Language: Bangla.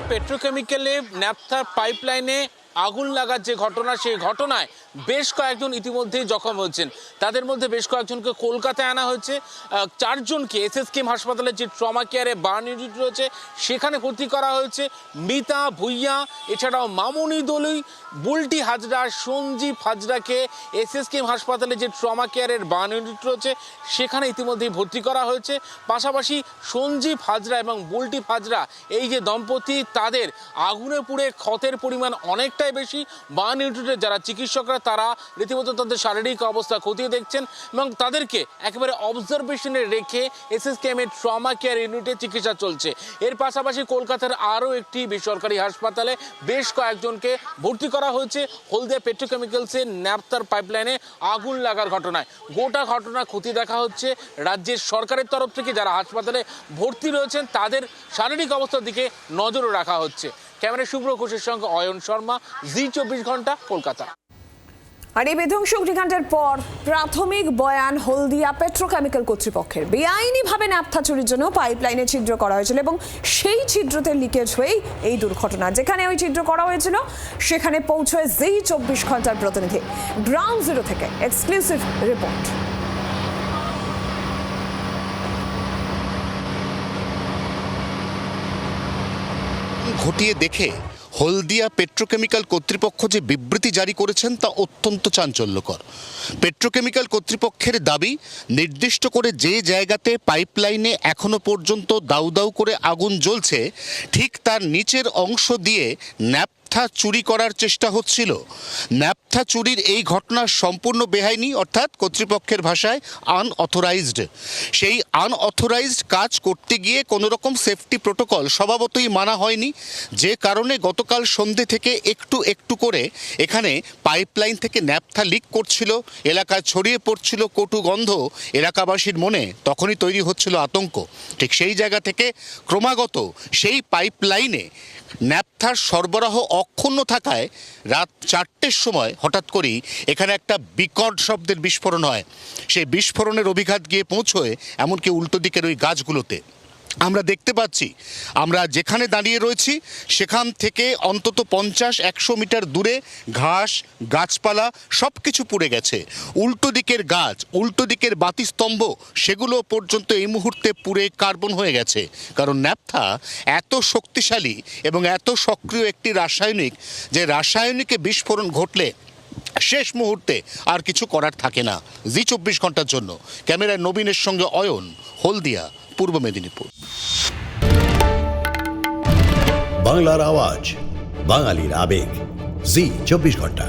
পেট্রোকেমিক্যালে ন্যাপথার পাইপলাইনে আগুন লাগার যে ঘটনা, সেই ঘটনায় বেশ কয়েকজন ইতিমধ্যেই জখম হয়েছেন। তাদের মধ্যে বেশ কয়েকজনকে কলকাতায় আনা হয়েছে। 4 জনকে এসএসকেএম হাসপাতালের যে ট্রমা কেয়ারে বার্ন ইউনিট রয়েছে সেখানে ভর্তি করা হয়েছে। মিতা ভুইয়া, এছাড়াও মামুনি দলুই, বুলটি হাজরা, সঞ্জীব হাজরাকে এসএসকেএম হাসপাতালে যে ট্রমা কেয়ারের বার্ন ইউনিট রয়েছে সেখানে ইতিমধ্যেই ভর্তি করা হয়েছে। পাশাপাশি সঞ্জীব হাজরা এবং বুলটি হাজরা এই যে দম্পতি, তাদের আগুনে পুড়ে ক্ষতের পরিমাণ অনেকটাই বেশি। বার্ন ইউনিটের যারা চিকিৎসকরা তারা রীতিমতো তাদের শারীরিক অবস্থা খতিয়ে দেখছেন এবং তাদেরকে একেবারে অবজারভেশনে রেখে এসএসকেএম এর ট্রমা কেয়ার ইউনিটে চিকিৎসা চলছে। এর পাশাপাশি কলকাতার আরও একটি বেসরকারি হাসপাতালে বেশ কয়েকজনকে ভর্তি করা হয়েছে হলদিয়া পেট্রোকেমিক্যালসের ন্যাপথার পাইপলাইনে আগুন লাগার ঘটনায়। গোটা ঘটনা খতিয়ে দেখা হচ্ছে। রাজ্যের সরকারের তরফ থেকে যারা হাসপাতালে ভর্তি রয়েছেন তাদের শারীরিক অবস্থার দিকে নজরও রাখা হচ্ছে। ক্যামেরা শুভ্র ঘোষের সঙ্গে অয়ন শর্মা, জি 24 ঘন্টা, কলকাতা। আর এই বিধ্বংসী অগ্নিকাণ্ডের পর প্রাথমিক বয়ান হলদিয়া পেট্রোকেমিক্যাল কর্তৃপক্ষের, বেআইনিভাবে ন্যাপথা চুরির জন্য পাইপলাইনে ছিদ্র করা হয়েছিল এবং সেই ছিদ্রতে লিকেজ হয়েই এই দুর্ঘটনা। যেখানে ওই ছিদ্র করা হয়েছিল সেখানে পৌঁছয় জি 24 ঘন্টার প্রতিনিধি। গ্রাউন্ড জিরো থেকে এক্সক্লুসিভ রিপোর্ট। ঘটিয়ে দেখে হলদিয়া পেট্রোকেমিক্যাল কর্তৃপক্ষ যে বিবৃতি জারি করেছেন তা অত্যন্ত চাঞ্চল্যকর। পেট্রোকেমিক্যাল কর্তৃপক্ষের দাবি, নির্দিষ্ট করে যে জায়গাতে পাইপলাইনে এখনো পর্যন্ত দাউ দাউ করে আগুন জ্বলছে ঠিক তার নিচের অংশ দিয়ে ন্যাপথা চুরি করার চেষ্টা হচ্ছিল। ন্যাপথা চুরির এই ঘটনা সম্পূর্ণ বেআইনি, অর্থাৎ কর্তৃপক্ষের ভাষায় আনঅথরাইজড। সেই আনঅথরাইজড কাজ করতে গিয়ে কোনো রকম সেফটি প্রোটোকল স্বভাবতই মানা হয়নি, যে কারণে গতকাল সন্ধ্যে থেকে একটু একটু করে এখানে পাইপলাইন থেকে ন্যাপথা লিক করছিল, এলাকায় ছড়িয়ে পড়ছিল কটু গন্ধ। এলাকাবাসীর মনে তখনই তৈরি হচ্ছিল আতঙ্ক। ঠিক সেই জায়গা থেকে ক্রমাগত সেই পাইপলাইনে ন্যাপথার সরবরাহ অক্ষুণ্ণ থাকায় রাত 4টের সময় হঠাৎ করেই এখানে একটা বিকট শব্দের বিস্ফোরণ হয়। সেই বিস্ফোরণের অভিঘাত গিয়ে পৌঁছয় এমনকি উল্টো দিকের ওই গাছগুলোতে। আমরা দেখতে পাচ্ছি, আমরা যেখানে দাঁড়িয়ে রয়েছি সেখান থেকে অন্তত 50-100 মিটার দূরে ঘাস, গাছপালা সব কিছু পুড়ে গেছে। উল্টো দিকের গাছ, উল্টো দিকের বাতিস্তম্ভ, সেগুলো পর্যন্ত এই মুহূর্তে পুড়ে কার্বন হয়ে গেছে। কারণ ন্যাপথা এত শক্তিশালী এবং এত সক্রিয় একটি রাসায়নিক, যে রাসায়নিকে বিস্ফোরণ ঘটলে শেষ মুহূর্তে আর কিছু করার থাকে না। জি 24 ঘন্টার জন্য ক্যামেরায় নবীনের সঙ্গে অয়ন, হলদিয়া, পূর্ব মেদিনীপুর। বাংলার আওয়াজ, বাঙালির আবেগ, জি 24 ঘন্টা।